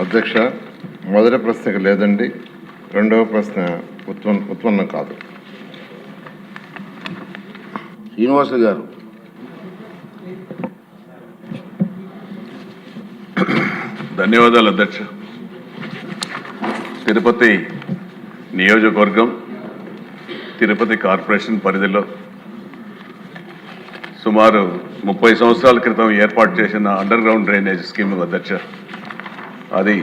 అధ్యక్ష, మొదటి ప్రశ్నకు లేదండి. రెండవ ప్రశ్న ఉత్పన్నం కాదు. శ్రీనివాస గారు. ధన్యవాదాలు అధ్యక్ష. తిరుపతి నియోజకవర్గం తిరుపతి కార్పొరేషన్ పరిధిలో సుమారు 30 సంవత్సరాల క్రితం ఏర్పాటు చేసిన అండర్ గ్రౌండ్ డ్రైనేజ్ స్కీమ్ అధ్యక్ష. అది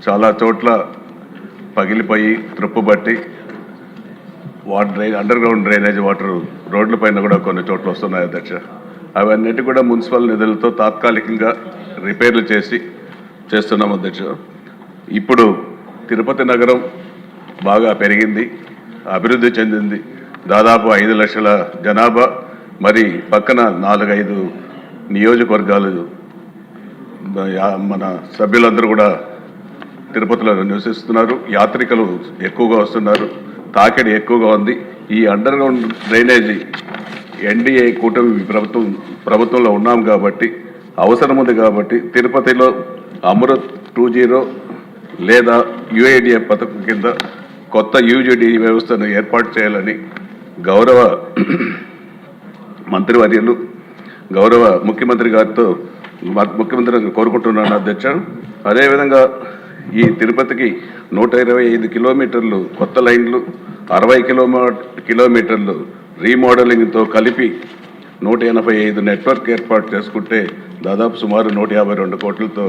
చాలా చోట్ల పగిలిపోయి త్రుప్పుబట్టి అండర్ గ్రౌండ్ డ్రైనేజ్ వాటర్ రోడ్ల పైన కూడా కొన్ని చోట్ల వస్తున్నాయి అధ్యక్ష. అవన్నిటి కూడా మున్సిపల్ నిధులతో తాత్కాలికంగా రిపేర్లు చేస్తున్నాం అధ్యక్ష. ఇప్పుడు తిరుపతి నగరం బాగా పెరిగింది, అభివృద్ధి చెందింది. దాదాపు 5 లక్షల జనాభా, మరి పక్కన 4-5 నియోజకవర్గాలు మన సభ్యులందరూ కూడా తిరుపతిలో నివసిస్తున్నారు. యాత్రికులు ఎక్కువగా వస్తున్నారు, తాకిడి ఎక్కువగా ఉంది. ఈ అండర్ గ్రౌండ్ డ్రైనేజీ ఎన్డీఏ కూటమి ప్రభుత్వంలో ఉన్నాం కాబట్టి, అవసరం ఉంది కాబట్టి తిరుపతిలో అమృత్ 2.0 లేదా యుఐడిఎఫ్ పథకం కింద కొత్త యూజీడీ వ్యవస్థను ఏర్పాటు చేయాలని గౌరవ మంత్రివర్యులు, గౌరవ ముఖ్యమంత్రి గారితో కోరుకుంటున్నాను అధ్యక్ష. అదేవిధంగా ఈ తిరుపతికి 125 కిలోమీటర్లు కొత్త లైన్లు, 60 కిలోమీటర్లు రీమోడలింగ్తో కలిపి 185 నెట్వర్క్ ఏర్పాటు చేసుకుంటే దాదాపు సుమారు 152 కోట్లతో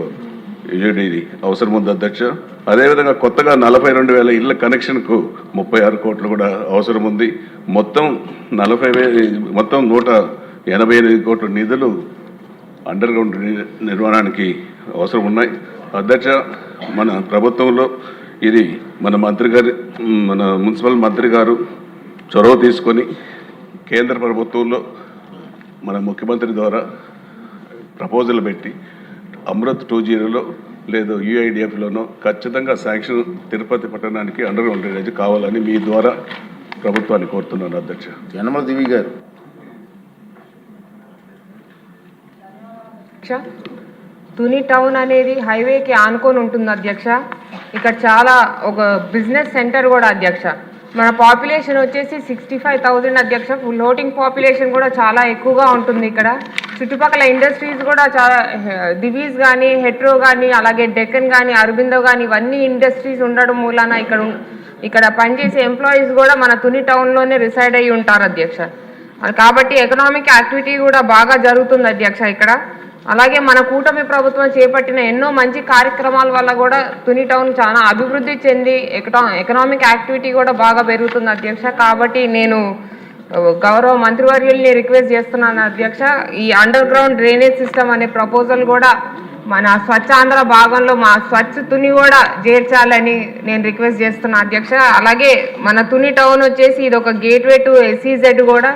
యూజీడీ అవసరం ఉంది అధ్యక్ష. అదేవిధంగా కొత్తగా 42,000 ఇళ్ల కనెక్షన్కు 36 కోట్లు కూడా అవసరం ఉంది. మొత్తం 188 కోట్ల నిధులు అండర్ గ్రౌండ్ నిర్మాణానికి అవసరం ఉన్నాయి అధ్యక్ష. మన ప్రభుత్వంలో ఇది మన మున్సిపల్ మంత్రి గారు చొరవ తీసుకొని కేంద్ర ప్రభుత్వంలో మన ముఖ్యమంత్రి ద్వారా ప్రపోజల్ పెట్టి అమృత్ 2.0లో లేదా యుఐడిఎఫ్లోనో ఖచ్చితంగా శాంక్షన్ తిరుపతి పట్టణానికి అండర్ గ్రౌండ్ డ్రైనేజ్ కావాలని మీ ద్వారా ప్రభుత్వాన్ని కోరుతున్నాను అధ్యక్ష. యనమల దేవి గారు. తుని టౌన్ అనేది హైవేకి ఆనుకొని ఉంటుంది అధ్యక్ష. ఇక్కడ చాలా ఒక బిజినెస్ సెంటర్ కూడా అధ్యక్ష. మన పాపులేషన్ వచ్చేసి 65,000 అధ్యక్ష. ఫ్లోటింగ్ పాపులేషన్ కూడా చాలా ఎక్కువగా ఉంటుంది ఇక్కడ. చుట్టుపక్కల ఇండస్ట్రీస్ కూడా చాలా, దివీస్ కానీ, హెట్రో కానీ, అలాగే డెక్కన్ కానీ, అరబిందో కానీ, ఇవన్నీ ఇండస్ట్రీస్ ఉండడం మూలాన ఇక్కడ పనిచేసే ఎంప్లాయీస్ కూడా మన తుని టౌన్లోనే రిసైడ్ అయ్యి ఉంటారు అధ్యక్ష. కాబట్టి ఎకనామిక్ యాక్టివిటీ కూడా బాగా జరుగుతుంది అధ్యక్ష ఇక్కడ. అలాగే మన కూటమి ప్రభుత్వం చేపట్టిన ఎన్నో మంచి కార్యక్రమాల వల్ల కూడా తుని టౌన్ చాలా అభివృద్ధి చెంది ఎకనామిక్ యాక్టివిటీ కూడా బాగా పెరుగుతుంది అధ్యక్ష. కాబట్టి నేను గౌరవ మంత్రివర్యుల్ని రిక్వెస్ట్ చేస్తున్నాను అధ్యక్ష, ఈ అండర్ గ్రౌండ్ డ్రైనేజ్ సిస్టమ్ అనే ప్రపోజల్ కూడా మన స్వచ్ఛాంధ్ర భాగంలో మా స్వచ్ఛ తుని కూడా చేర్చాలని నేను రిక్వెస్ట్ చేస్తున్నాను అధ్యక్ష. అలాగే మన తుని టౌన్ వచ్చేసి ఇది ఒక గేట్వే టు ఎస్ఈజెడ్ కూడా.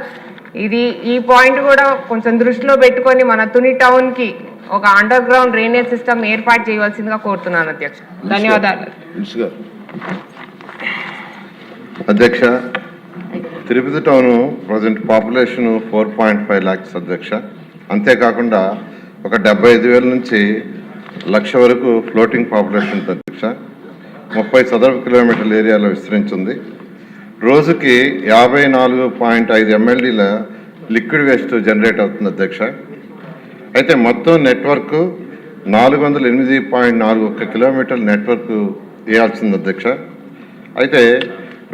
ఈ పాయింట్ కూడా కొంచెం దృష్టిలో పెట్టుకొని మన తుని టౌన్కి ఒక అండర్ గ్రౌండ్ డ్రైనేజ్ సిస్టమ్ ఏర్పాటు చేయవలసిందిగా కోరుతున్నాను అధ్యక్ష. ధన్యవాదాలు అధ్యక్ష. Tirupati town present population 4.5 lakhs అధ్యక్ష. అంతేకాకుండా ఒక 75,000 నుంచి 1,00,000 వరకు ఫ్లోటింగ్ పాపులేషన్ ఉంది అధ్యక్ష. 30 చదరపు కిలోమీటర్ల ఏరియాలో విస్తరించింది. రోజుకి 54.5 MLDల లిక్విడ్ వేస్ట్ జనరేట్ అవుతుంది అధ్యక్ష. అయితే మొత్తం నెట్వర్క్ 408.41 కిలోమీటర్ల నెట్వర్క్ వేయాల్సింది అధ్యక్ష. అయితే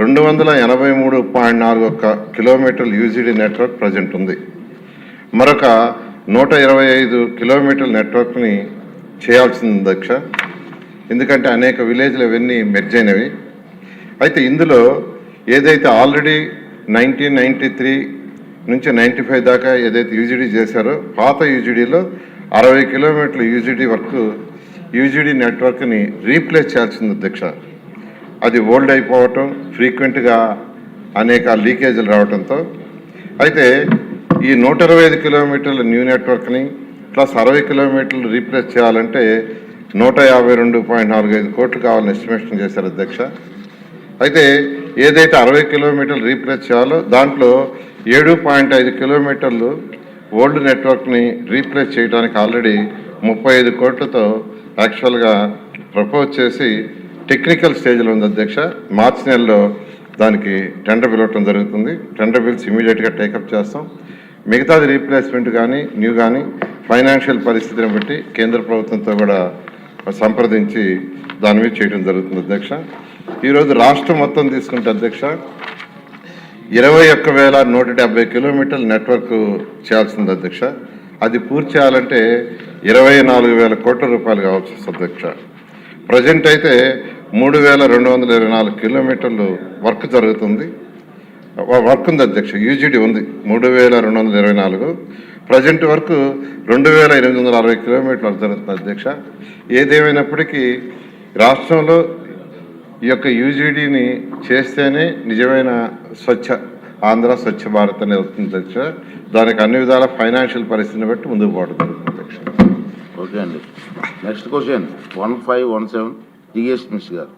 283.41 కిలోమీటర్ల యూజీడీ నెట్వర్క్ ప్రజెంట్ ఉంది. మరొక 125 కిలోమీటర్ల నెట్వర్క్ని చేయాల్సింది అధ్యక్ష. ఎందుకంటే అనేక విలేజ్లు అవన్నీ మెర్జ్ అయినవి. అయితే ఇందులో ఏదైతే ఆల్రెడీ 1993 నుంచి 95 దాకా ఏదైతే యూజీడీ చేశారో, పాత యూజీడీలో 60 కిలోమీటర్ల యూజీడీ నెట్వర్క్ని రీప్లేస్ చేయాల్సింది అధ్యక్ష. అది ఓల్డ్ అయిపోవటం, ఫ్రీక్వెంట్గా అనేక లీకేజీలు రావడంతో అయితే ఈ 125 కిలోమీటర్ల న్యూ నెట్వర్క్ని ప్లస్ 60 కిలోమీటర్లు రీప్లేస్ చేయాలంటే 152.45 కోట్లు కావాలని ఎస్టిమేషన్ చేశారు అధ్యక్ష. అయితే ఏదైతే 60 కిలోమీటర్లు రీప్లేస్ చేయాలో దాంట్లో 7.5 కిలోమీటర్లు ఓల్డ్ నెట్వర్క్ని రీప్లేస్ చేయడానికి ఆల్రెడీ 35 కోట్లతో యాక్చువల్గా ప్రపోజ్ చేసి టెక్నికల్ స్టేజ్లో ఉంది అధ్యక్ష. మార్చి నెలలో దానికి టెండర్ పిలవటం జరుగుతుంది. టెండర్ బిల్స్ ఇమీడియట్గా టేకప్ చేస్తాం. మిగతాది రీప్లేస్మెంట్ కానీ న్యూ కానీ ఫైనాన్షియల్ పరిస్థితిని బట్టి కేంద్ర ప్రభుత్వంతో కూడా సంప్రదించి దాని మీద చేయడం జరుగుతుంది అధ్యక్ష. ఈరోజు రాష్ట్రం మొత్తం తీసుకుంటే అధ్యక్ష 21,170 కిలోమీటర్ల నెట్వర్క్ చేయాల్సింది అధ్యక్ష. అది పూర్తి చేయాలంటే 24,000 కోట్ల రూపాయలు కావచ్చు అధ్యక్ష. ప్రజెంట్ అయితే 3,224 కిలోమీటర్లు వర్క్ జరుగుతుంది. వర్క్ ఉంది అధ్యక్ష. యూజీడీ ఉంది 3,224. ప్రజెంట్ వరకు 2,860 కిలోమీటర్లు జరుగుతుంది అధ్యక్ష. ఏదేమైనప్పటికీ రాష్ట్రంలో ఈ యొక్క యూజీడీని చేస్తేనే నిజమైన స్వచ్ఛ ఆంధ్ర స్వచ్ఛ భారత్ అనేది అవుతుంది అధ్యక్ష. దానికి అన్ని విధాల ఫైనాన్షియల్ పరిస్థితిని బట్టి ముందుకు పోవడం జరుగుతుంది అధ్యక్ష. ఓకే అండి. నెక్స్ట్ క్వశ్చన్ 1517 టిఎస్ మిస్ గారు.